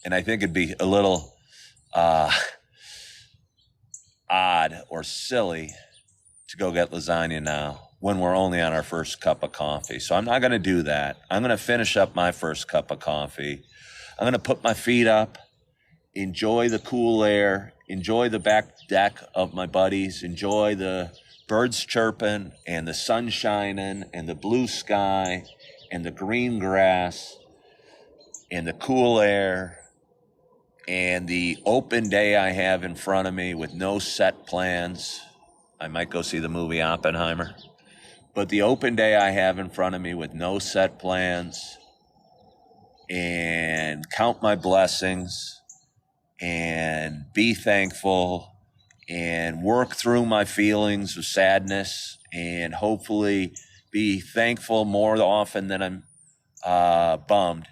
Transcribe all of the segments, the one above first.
And I think it'd be a little uh, odd or silly to go get lasagna now when we're only on our first cup of coffee. So I'm not going to do that. I'm going to finish up my first cup of coffee. I'm going to put my feet up, enjoy the cool air, enjoy the back deck of my buddies, enjoy the birds chirping and the sun shining and the blue sky and the green grass and the cool air and the open day I have in front of me with no set plans. I might go see the movie Oppenheimer, but the open day I have in front of me with no set plans, and count my blessings and be thankful and work through my feelings of sadness and hopefully be thankful more often than I'm bummed,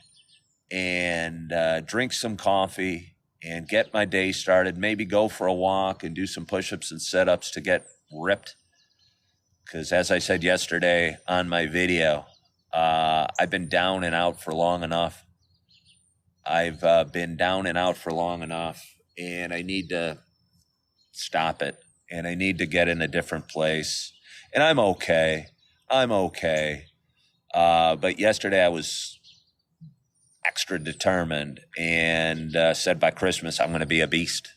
and drink some coffee and get my day started, maybe go for a walk and do some push-ups and sit-ups to get ripped. Because as I said yesterday on my video, I've been down and out for long enough. I've been down and out for long enough, and I need to stop it, and I need to get in a different place. And I'm okay. But yesterday I was extra determined and said by Christmas I'm going to be a beast.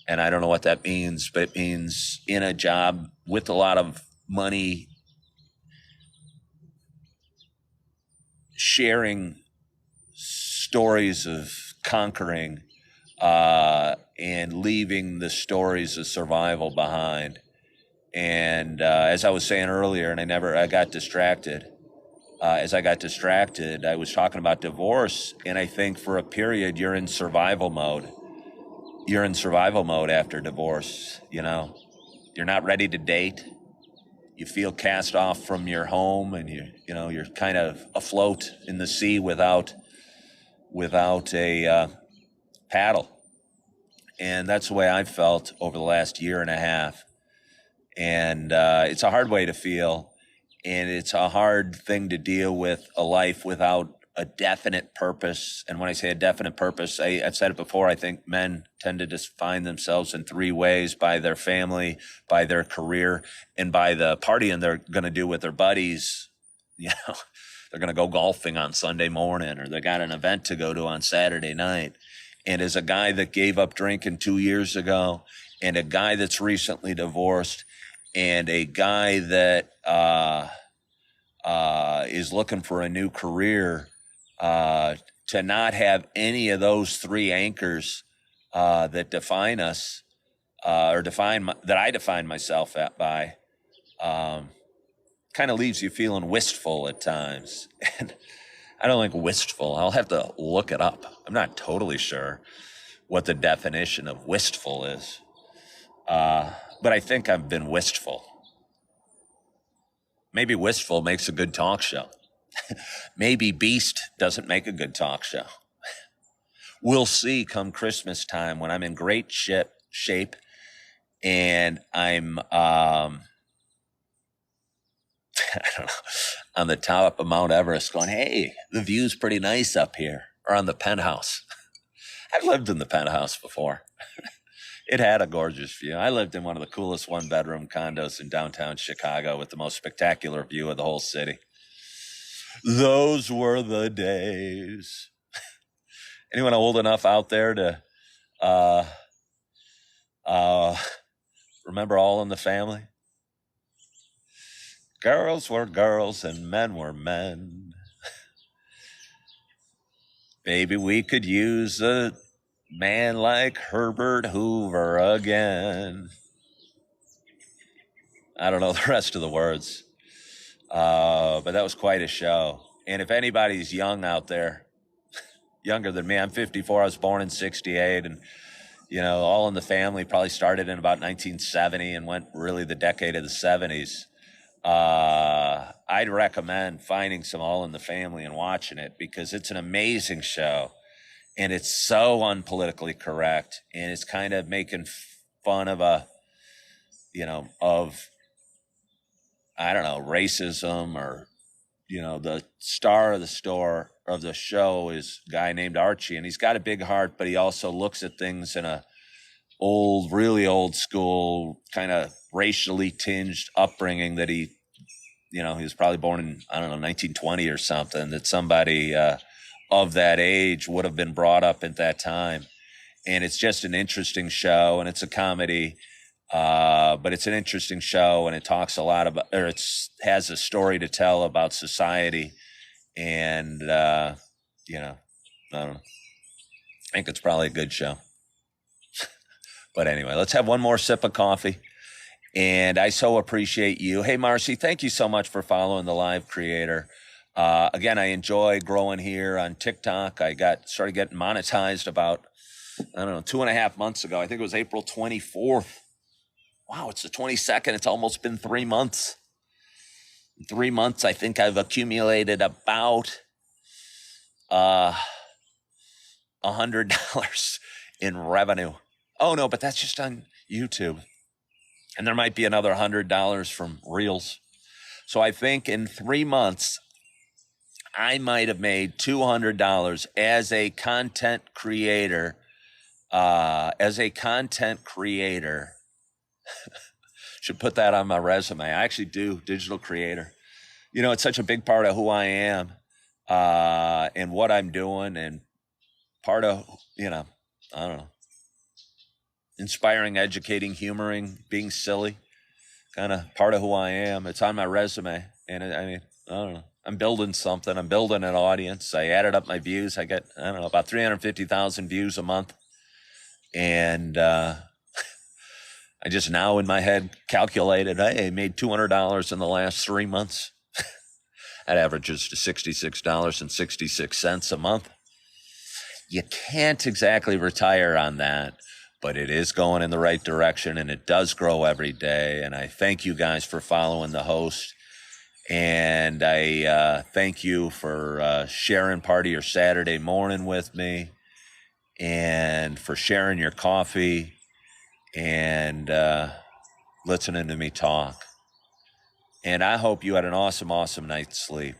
And I don't know what that means, but it means in a job with a lot of money, sharing stories of conquering and leaving the stories of survival behind. And as I was saying earlier, and I got distracted. As I got distracted, I was talking about divorce, and I think for a period you're in survival mode. You're in survival mode after divorce. You know, you're not ready to date. You feel cast off from your home, and you're kind of afloat in the sea without a paddle. And that's the way I felt over the last year and a half. And it's a hard way to feel, and it's a hard thing to deal with a life without a definite purpose. And when I say a definite purpose, I've said it before, I think men tend to define themselves in three ways: by their family, by their career, and by the partying they're going to do with their buddies. You know, they're going to go golfing on Sunday morning, or they got an event to go to on Saturday night. And as a guy that gave up drinking 2 years ago, and a guy that's recently divorced, and a guy that is looking for a new career, to not have any of those three anchors that define us, or that I define myself by, kind of leaves you feeling wistful at times. And I don't like wistful. I'll have to look it up. I'm not totally sure what the definition of wistful is, but I think I've been wistful. Maybe wistful makes a good talk show. Maybe beast doesn't make a good talk show. We'll see come Christmas time, when I'm in great shape and I'm I don't know, on the top of Mount Everest going, hey, the view's pretty nice up here, or on the penthouse. I've lived in the penthouse before. It had a gorgeous view. I lived in one of the coolest one-bedroom condos in downtown Chicago with the most spectacular view of the whole city. Those were the days. Anyone old enough out there to remember All in the Family? Girls were girls and men were men. Baby, we could use a man like Herbert Hoover again. I don't know the rest of the words, but that was quite a show. And if anybody's young out there, younger than me, I'm 54, I was born in 68, and All in the Family probably started in about 1970 and went really the decade of the 70s. I'd recommend finding some All in the Family and watching it, because it's an amazing show, and it's so unpolitically correct, and it's kind of making fun of racism or the star of the show is a guy named Archie, and he's got a big heart, but he also looks at things in a really old school, kind of racially tinged upbringing that he was probably born in, I don't know, 1920 or something, that somebody of that age would have been brought up at that time. And it's just an interesting show, and it's a comedy, but it's an interesting show, and it talks a lot about, or has a story to tell about society. And, I don't know. I think it's probably a good show. But anyway, let's have one more sip of coffee. And I so appreciate you. Hey, Marcy, thank you so much for following The Live Creator. Again, I enjoy growing here on TikTok. I started getting monetized about, 2.5 months ago. I think it was April 24th. Wow, it's the 22nd. It's almost been 3 months. In 3 months, I think I've accumulated about $100 in revenue. Oh, no, but that's just on YouTube. And there might be another $100 from Reels. So I think in 3 months, I might have made $200 as a content creator. Should put that on my resume. I actually do, digital creator. It's such a big part of who I am and what I'm doing, and part of, I don't know, inspiring, educating, humoring, being silly, kind of part of who I am. It's on my resume. And I don't know. I'm building something. I'm building an audience. I added up my views. I get, about 350,000 views a month. And I just now in my head calculated, hey, I made $200 in the last 3 months. That averages to $66.66 a month. You can't exactly retire on that, but it is going in the right direction, and it does grow every day. And I thank you guys for following the host. And I thank you for sharing part of your Saturday morning with me, and for sharing your coffee and listening to me talk. And I hope you had an awesome, awesome night's sleep.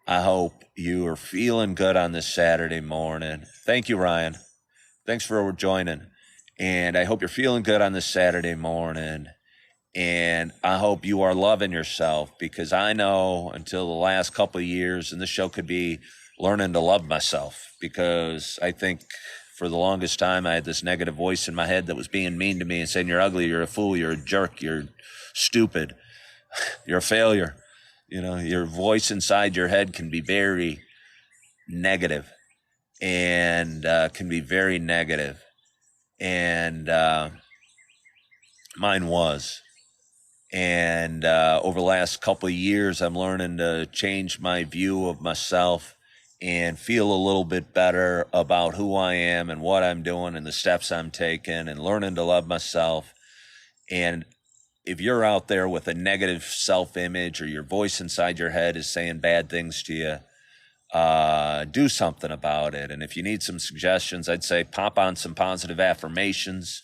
I hope you are feeling good on this Saturday morning. Thank you, Ryan. Thanks for joining. And I hope you're feeling good on this Saturday morning. And I hope you are loving yourself, because I know until the last couple of years, and this show could be learning to love myself, because I think for the longest time I had this negative voice in my head that was being mean to me and saying, you're ugly, you're a fool, you're a jerk, you're stupid, you're a failure. Your voice inside your head can be very negative, and can be very negative. And mine was. And over the last couple of years, I'm learning to change my view of myself and feel a little bit better about who I am and what I'm doing and the steps I'm taking, and learning to love myself. And if you're out there with a negative self-image, or your voice inside your head is saying bad things to you, do something about it. And if you need some suggestions, I'd say pop on some positive affirmations.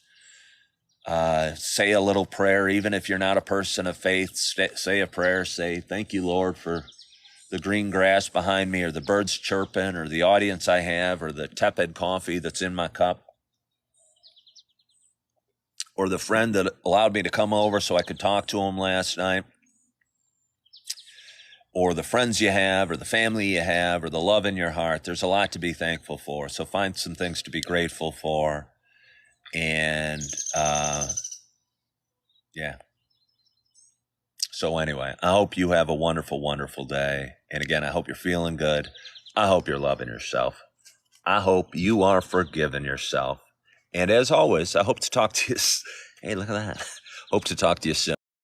Say a little prayer. Even if you're not a person of faith, say a prayer. Say, thank you, Lord, for the green grass behind me, or the birds chirping, or the audience I have, or the tepid coffee that's in my cup, or the friend that allowed me to come over so I could talk to him last night, or the friends you have, or the family you have, or the love in your heart. There's a lot to be thankful for. So find some things to be grateful for. And yeah. So anyway, I hope you have a wonderful, wonderful day. And again, I hope you're feeling good. I hope you're loving yourself. I hope you are forgiving yourself. And as always, I hope to talk to you. Hey, look at that. Hope to talk to you soon.